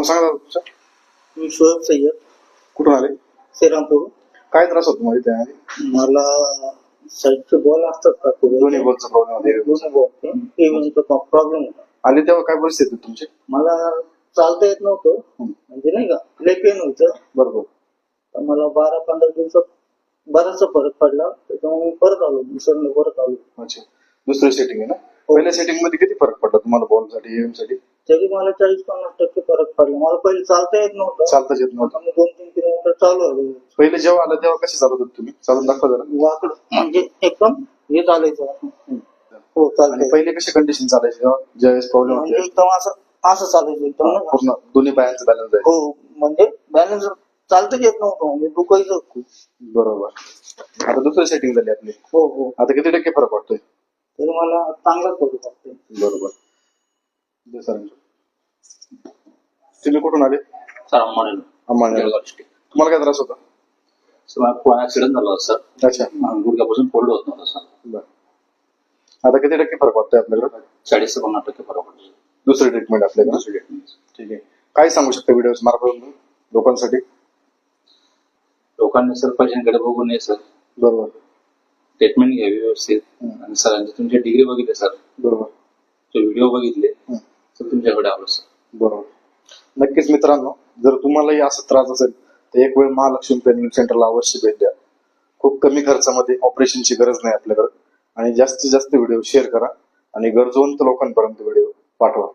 नाव सांगा दादा तुमचं. मी शोएब सय्यद, कुठून आले? श्रीरामपूर. काय त्रास होतो मध्ये त्यामध्ये? मला साईडचे बॉल असतात का दोन्ही बॉलचा प्रॉब्लेम होते. दोन्ही बॉल प्रॉब्लेम होता. आले तेव्हा काय परिस्थिती होती तुमची? मला चालता येत नव्हतं, म्हणजे नाही का लय पेन होतं. बरोबर. तर मला 12-15 दिवसात बराचसा फरक पडला, त्याच्यामुळे मी परत आलो, दुसऱ्यांदा परत आलो. अच्छा, दुसरी सेटिंग आहे ना? पहिल्या सेटिंग मध्ये किती फरक पडला तुम्हाला बॉलसाठी, एम साठी? तरी मला 40-50% फरक पडला. मला पहिले चालता येत नव्हतं, चालताच येत नव्हतं. मी 2-3 किलोमीटर चालू आलो. पहिले जेव्हा आलं तेव्हा कसे चालत होते तुम्ही? चालून दाखवा जरा. वाकड म्हणजे एकदम हे चालायचं. हो आणि चालतंय. पहिले कशी कंडिशन चालायची जेव्हा ज्यावेळेस प्रॉब्लेम म्हणजे होते? एकदम असं असं चालायचं एकदम नाही का? पूर्ण दोन्ही पायांचं बॅलन्स आहे. हो, म्हणजे बॅलन्स चालताच येत नव्हतं, म्हणजे दुखायचं खूप. बरोबर. आता दुसरी सेटिंग झाली आपली. हो हो. आता किती टक्के फरक पडतोय? तरी मला चांगलाच करू शकते. बरोबर. तुम्ही कुठून आले? अंबानी. तुम्हाला काय त्रास होता? ऍक्सिडेंट झाला होता सर. अच्छा. गुडघ्यापासून फोल्ड होत नव्हतं सर. बरं. आता किती टक्के फरक पडतोय आपल्याकडे? 40 ते 50% फरक पडतो. दुसरी ट्रीटमेंट आपल्याकडे? दुसरी ट्रीटमेंट. ठीक आहे. काय सांगू शकता व्हिडिओ मार्फत लोकांसाठी? लोकांनी सर पैशांकडे बघू नये सर. बरोबर. ट्रीटमेंट घ्यावी व्यवस्थित. आणि सरांची तुमची डिग्री बघितली सर, बरोबर. जे व्हिडिओ बघितले तर तुमच्याकडे आलो सर. बरोबर. नक्कीच मित्रांनो, जर तुम्हालाही असा त्रास असेल तर एक वेळ महालक्ष्मी पेन सेंटरला अवश्य भेट द्या. खूप कमी खर्चामध्ये ऑपरेशनची गरज नाही आपल्याकडे. आणि जास्तीत जास्त व्हिडिओ शेअर करा आणि गरजवंत लोकांपर्यंत व्हिडिओ पाठवा.